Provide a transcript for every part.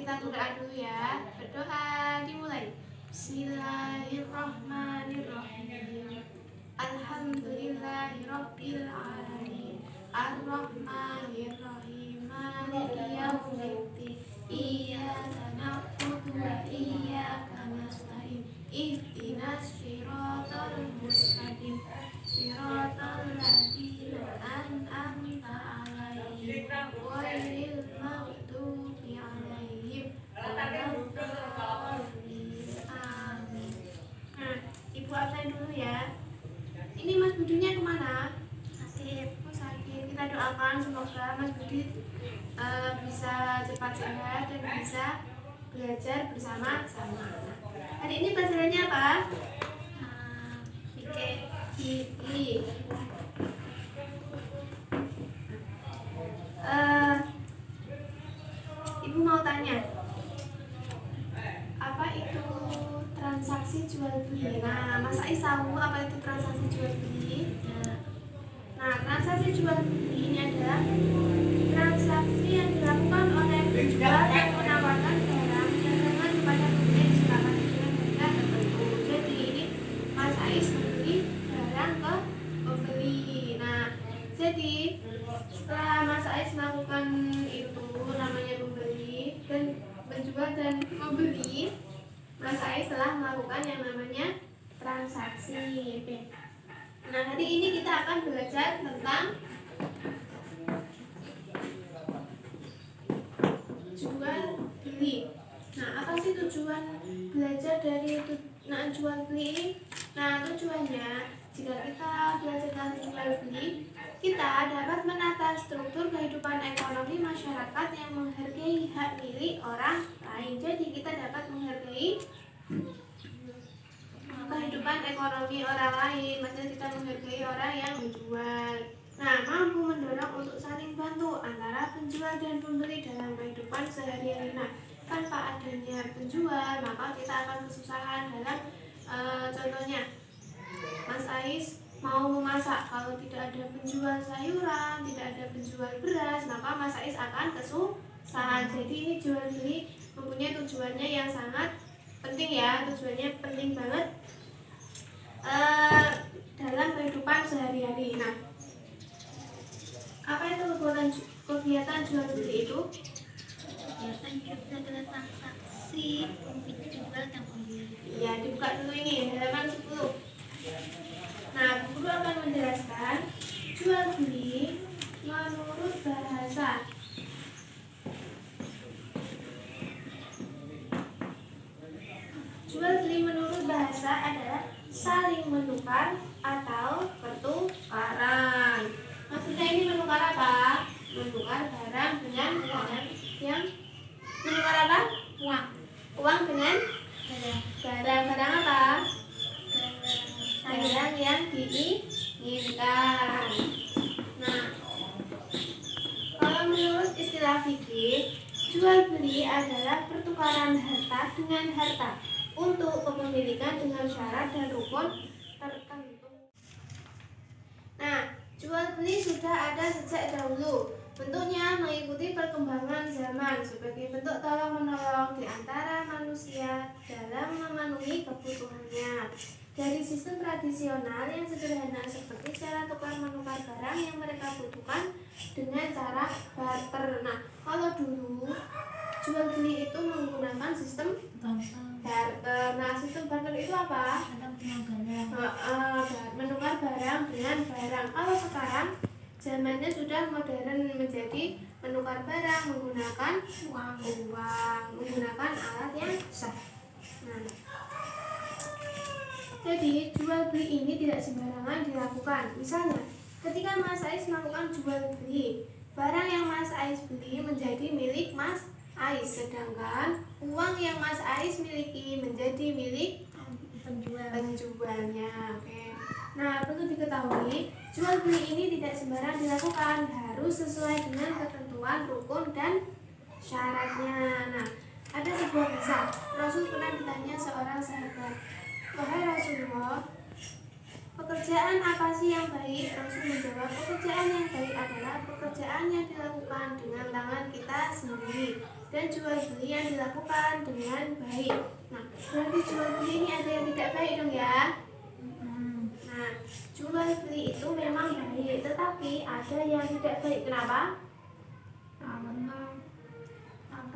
kita berdoa dulu ya. Berdoa dimulai. Bismillahirrahmanirrahim. Alhamdulillahirabbil alamin. Arrahmanirrahim. Maliki yaumiddin. Iyyaka na'budu wa iyyaka nasta'in. Ihdinas siratal mustaqim. Siratal ladzina an'amta 'alaihim ghairil maghdubi 'alaihim waladdallin. Amin. Nah, Ibu absen dulu ya. Ini Mas Budinya kemana? Sakit. Oh, sakit. Kita doakan semoga Mas Budi bisa cepat sehat dan bisa belajar bersama-sama. Hari ini pelajarannya apa? Fikih. Ibu mau tanya, apa itu transaksi jual beli? Nah, Mas Ais tahu apa itu transaksi jual beli? Nah, transaksi jual beli ini adalah transaksi yang dilakukan oleh penjual yang menawarkan barang yang dengan kepada pembeli yang disepakati dengan harga tertentu. Jadi ini Mas Ais membeli barang ke pembeli. Nah, jadi setelah Mas Ais melakukan itu namanya pembeli dan penjual dan membeli, Mas Ais telah melakukan yang namanya transaksi. Nah, hari ini kita akan belajar tentang jual beli. Nah, apa sih tujuan belajar dari jual beli ini? Nah, tujuannya jika kita belajar tentang jual beli, kita dapat menata struktur kehidupan ekonomi masyarakat yang menghargai hak milik orang lain. Jadi kita dapat menghargai kehidupan ekonomi orang lain, maksudnya kita menghargai orang yang menjual. Nah, mampu mendorong untuk saling bantu antara penjual dan pembeli dalam kehidupan sehari-hari. Nah, tanpa adanya penjual, maka kita akan kesusahan dalam contohnya, Mas Ais mau memasak, kalau tidak ada penjual sayuran, tidak ada penjual beras, maka Mas Ais akan kesusahan. Jadi ini jual beli mempunyai tujuannya yang sangat penting ya, tujuannya penting banget dalam kehidupan sehari-hari. Nah, apa itu kegiatan jual beli itu? Kegiatan jual beli adalah transaksi penjual dan pembeli. Ya, dibuka dulu ini halaman 10. Nah, guru akan menjelaskan jual beli menurut bahasa. Jual beli menurut bahasa adalah saling menukar atau pertukaran. Maksudnya ini menukar apa? Menukar barang dengan barang yang menukar apa? Uang. Uang dengan Barang. barang apa? Barang Barang yang diinginkan. Nah, kalau menurut istilah fikih, jual beli adalah pertukaran harta dengan harta untuk kepemilikan dengan syarat dan rukun tertentu. Nah, jual beli sudah ada sejak dahulu. Bentuknya mengikuti perkembangan zaman sebagai bentuk tolong-menolong di antara manusia dalam memenuhi kebutuhannya. Dari sistem tradisional yang sederhana seperti cara tukar-menukar barang yang mereka butuhkan dengan cara barter. Nah, kalau dulu jual beli itu menggunakan sistem barter. Nah, sistem barter itu apa? Menukar barang dengan barang. Kalau sekarang zamannya sudah modern, menjadi menukar barang menggunakan uang, menggunakan alat yang sah. Nah, jadi jual beli ini tidak sembarangan dilakukan. Misalnya, ketika Mas Ais melakukan jual beli, barang yang Mas Ais beli menjadi milik Mas Ais, sedangkan uang yang Mas Ais miliki menjadi milik penjualnya. Oke. Nah, perlu diketahui, jual beli ini tidak sembarang dilakukan, harus sesuai dengan ketentuan rukun dan syaratnya. Nah, ada sebuah kisah. Rasul pernah ditanya seorang sahabat, "Wahai Rasulullah, pekerjaan apa sih yang baik?" Rasul menjawab, "Pekerjaan yang baik adalah pekerjaan yang dilakukan dengan tangan kita sendiri, dan jual beli yang dilakukan dengan baik. Nah, berarti jual beli ini ada yang tidak baik dong ya. Nah, jual beli itu memang baik, tetapi ada yang tidak baik. Kenapa?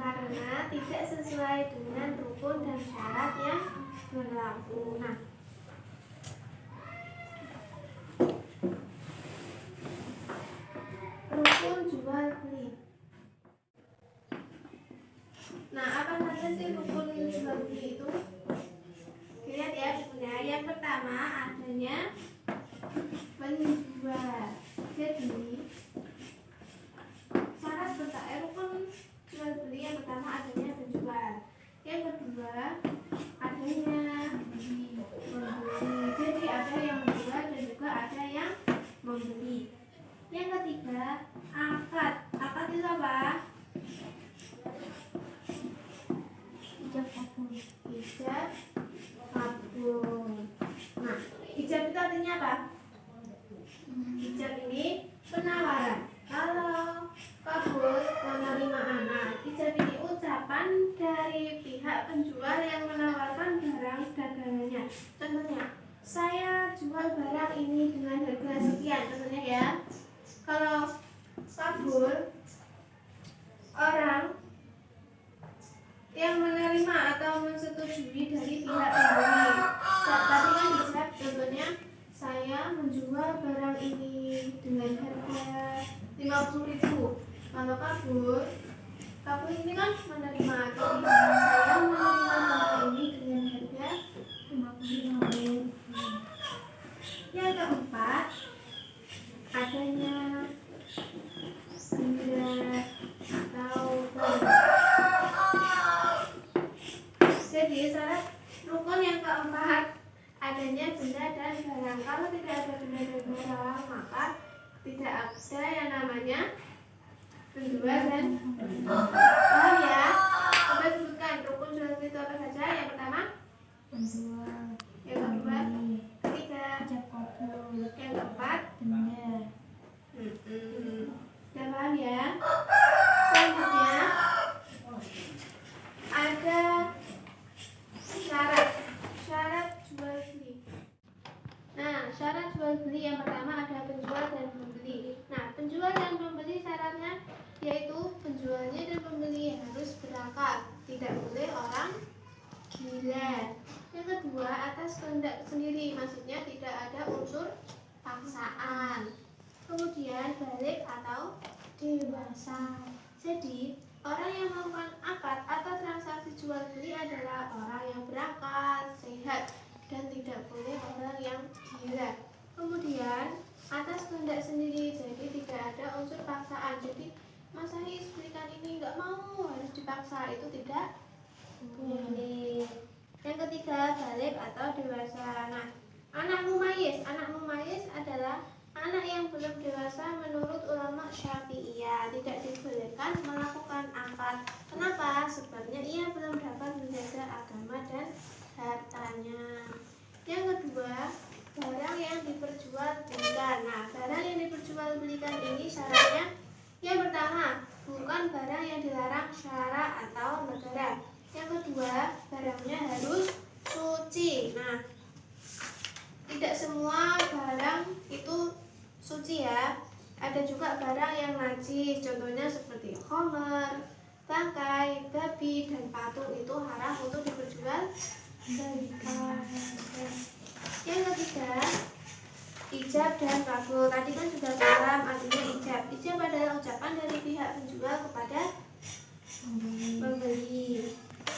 Karena tidak sesuai dengan rukun dan syarat yang berlaku. Nah, rukun jual beli. Nah, apa saja sih rukun jual beli itu? Lihat ya bukunya. Yang pertama adanya penjual. Jadi syarat rukun jual beli yang pertama adanya penjual. Yang kedua adanya membeli. Jadi ada yang menjual dan juga ada yang membeli. Yang ketiga akad. Akad itu apa? Ijab kabul. Ijab kabul. Nah, ijab itu artinya apa? Ijab ini penawaran. Kalau kabul menerima anak. Ijab ini ucapan dari pihak penjual yang menawarkan barang dagangannya. Contohnya, saya jual barang ini dengan harga sekian. Contohnya ya. Kalau kabul, orang yang menerima atau menyetujui dari pihak pembeli. Tadi kan ijab, contohnya saya menjual barang ini dengan harga 50.000. Kalau kabul ini kan menerima, jadi saya menerima barang ini dengan harga 50.000. Yang keempat adanya benda atau barang. Jadi syarat rukun yang keempat adanya benda dan barang. Kalau tidak ada benda dan barang, maka tidak ada yang namanya penjual dan paham ya? Coba sebutkan rukun jual beli itu apa saja. Yang pertama penjual, yang kedua ketiga ijab kabul, yang keempat benda. Sudah paham ya? Selanjutnya ada syarat jual beli. Nah, syarat jual beli yang pertama ada penjual dan pembeli. Nah, penjual dan pembeli syaratnya yaitu penjualnya dan pembeli harus berakal, tidak boleh orang gila. Yang kedua, atas kehendak sendiri, maksudnya tidak ada unsur paksaan. Kemudian balik atau dewasa. Jadi orang yang melakukan akad atau transaksi jual beli adalah orang yang berakal, sehat, dan tidak boleh orang yang gila. Kemudian atas kehendak sendiri, jadi tidak ada unsur paksaan. Jadi Mas Ais belikan ini, nggak mau, harus dipaksa, itu tidak boleh. Yang ketiga balik atau dewasa. Nah, anak mumayyiz adalah anak yang belum dewasa menurut ulama Syafi'iyah, tidak dibolehkan melakukan akad. Kenapa? Sebabnya ia belum dapat menjaga agama dan hartanya. Yang kedua, barang yang diperjualbelikan. Nah, barang yang diperjualbelikan ini syaratnya yang pertama, bukan barang yang dilarang syara atau negara. Yang kedua, barangnya harus suci. Nah, tidak semua barang itu suci ya. Ada juga barang yang najis, contohnya seperti khamar, bangkai, babi, dan patung, itu haram untuk diperjualbelikan. Yang ketiga, ijab dan kabul. Tadi kan sudah paham artinya ijab. Ijab adalah ucapan dari pihak penjual kepada pembeli.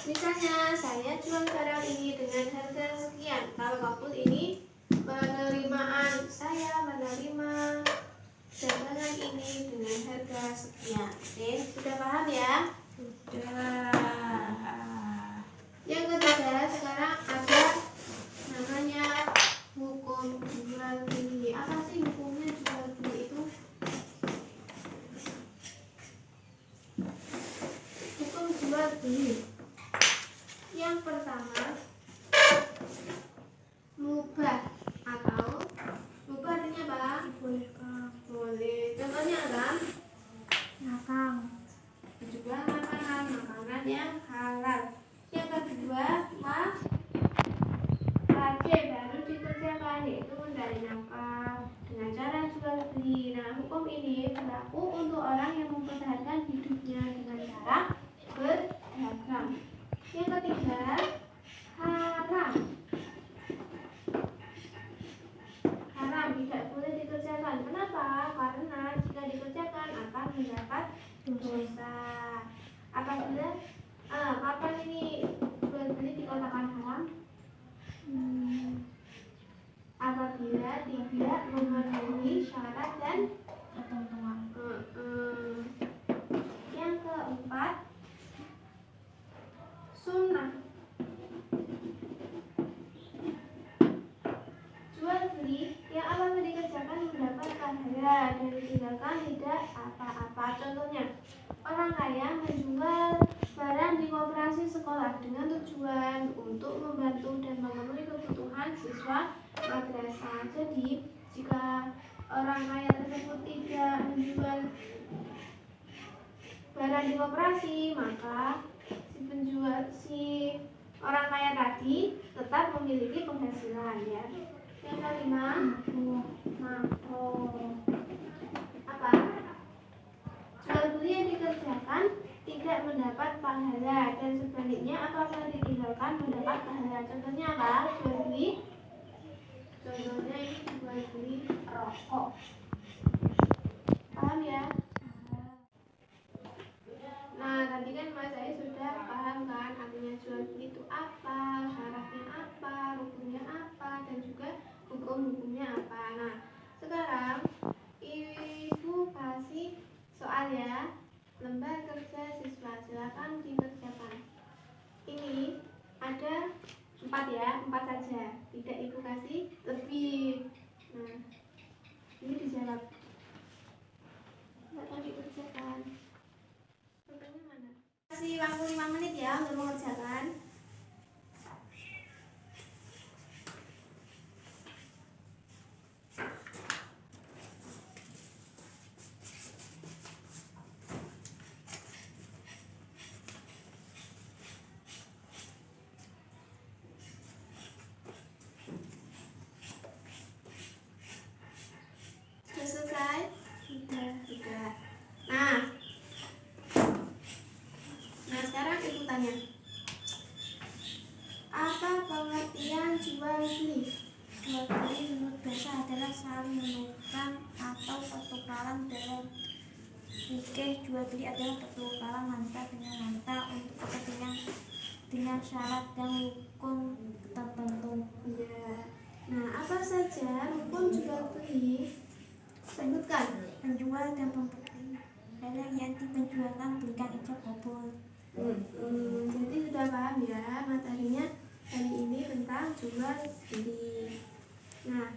Misalnya, saya jual barang ini dengan harga sekian. Kalau kabul ini penerimaan, saya menerima dagangan ini dengan harga sekian. Oke, sudah paham ya? Sudah. Yang ketiga, sekarang ada namanya hukum jual beli. Apa sih hukumnya jual beli itu? Hukum jual beli. Yang pertama, jual beli. Nah, hukum ini berlaku untuk orang yang mempertahankan hidupnya dengan cara berdagang. Yang ketiga, haram. Haram, tidak boleh dikerjakan. Kenapa? Karena jika dikerjakan akan mendapat dosa. Apabila kapan ini jual beli dikatakan haram? Apabila tidak memenuhi syarat dan ketentuan. Yang keempat, sunnah. Jual beli yang apabila dikerjakan mendapat pahala dan ditinggalkan tidak apa-apa. Contohnya, orang kaya menjual barang di koperasi sekolah dengan tujuan untuk membantu dan memenuhi kebutuhan siswa madrasah. Jadi, jika orang kaya tersebut tidak menjual barang di koperasi, maka si orang kaya tadi tetap memiliki penghasilan, ya. Yang kelima, makro. Apa? Jual beli yang dikerjakan tidak mendapat pahala dan sebaliknya apabila ditinggalkan mendapat pahala. Contohnya apa? Jual beli. Contohnya ini jual beli rokok. Paham ya? Nah, tadi kan Mas saya sudah paham kan artinya jual beli itu apa, syaratnya apa, rukunnya apa, dan juga hukum-hukumnya apa. Nah, sekarang Ibu kasih soal ya, lembar kerja siswa, silakan dikerjakan. Ini ada 4 ya, 4 saja, tidak Ibu kasih lebih. Nah, ini dijawab. Silakan dikerjakan. Contohnya mana? Kasih waktu 5 menit ya untuk mengerjakan. Sudah selesai? Sudah. Nah, sekarang Ibu tanya. Apa pengertian jual beli? Jual beli menurut bahasa adalah saling menukar atau pertukaran. Dalam fikih, jual beli adalah pertukaran harta dengan harta untuk kepentingan dengan syarat dan rukun tertentu. Ya. Nah, apa saja rukun jual beli? Sebutkan. Penjual dan pembeli adalah yang dipenjualkan belikan ijab kabul. Jadi sudah paham ya materinya hari ini tentang jual beli. Nah,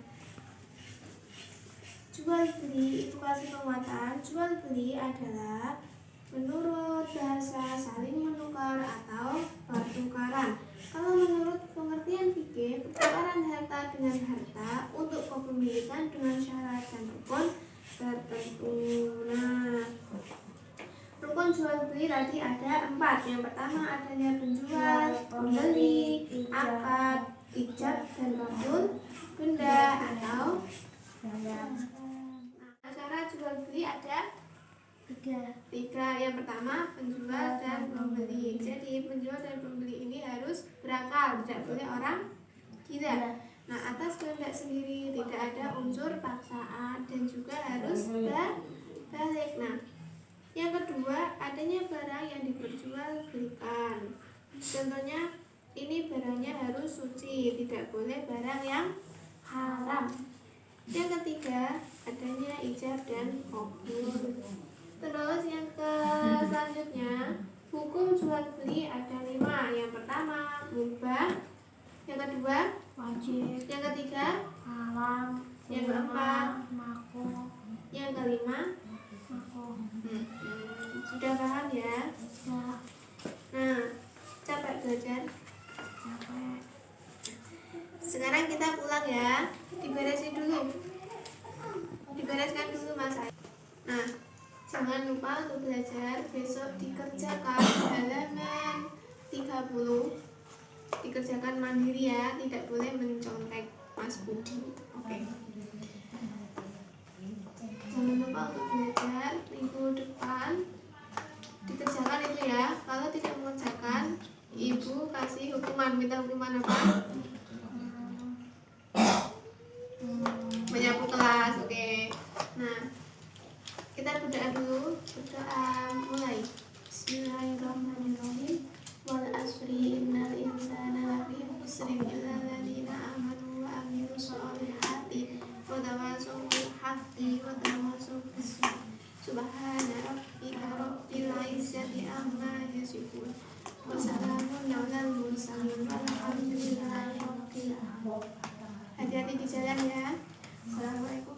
jual beli itu kasih penguatan. Jual beli adalah menurut bahasa saling menukar atau pertukaran. Kalau menurut pengertian fikih, pertukaran harta dengan harta untuk kepemilikan dengan syarat dan rukun tertentu. Nah, rukun jual beli tadi ada 4. Yang pertama adanya penjual, pembeli, akad, ijab dan kabul, benda atau barang. Nah, cara jual beli ada 3. Yang pertama penjual dan pembeli. Jadi penjual dan pembeli ini harus berakal, tidak boleh orang gila. Nah, atas kehendak sendiri, tidak ada unsur paksaan dan juga harus balik. Nah, yang kedua, adanya barang yang diperjualbelikan. Contohnya, ini barangnya harus suci, tidak boleh barang yang haram. Yang ketiga, adanya ijab dan kabul. Terus yang selanjutnya, hukum jual beli ada 5. Yang pertama, mubah. Yang kedua, Wajib. yang ketiga, Haram. yang keempat, makruh. yang kelima, Makruh. sudah paham ya? Ya. Nah, capek belajar. Capek. Sekarang kita pulang ya. Diberesin dulu. Dibereskan dulu Mas. Nah, jangan lupa untuk belajar. Besok dikerjakan halaman 30. Dikerjakan mandiri ya, tidak boleh mencontek Mas Budi. Oke. lupa untuk belajar minggu depan dikerjakan itu ya. Kalau tidak mengerjakan, ibu kasih hukuman. Minta hukuman apa? Menyapu kelas. Oke. Nah, kita berdoa dulu. Berdoa mulai. Bismillahirrahmanirrahim. Wal asri innal insana lafi khusrin illa alladziina aamanu wa 'amilus sholihati wa tawassaw bil haqqi wa tawassaw bis sabr. Subhana rabbika rabbil izzati amma yasifun wa salamun 'alal mursalin walhamdulillahi rabbil alamin. Hati-hati di jalan ya. Assalamualaikum.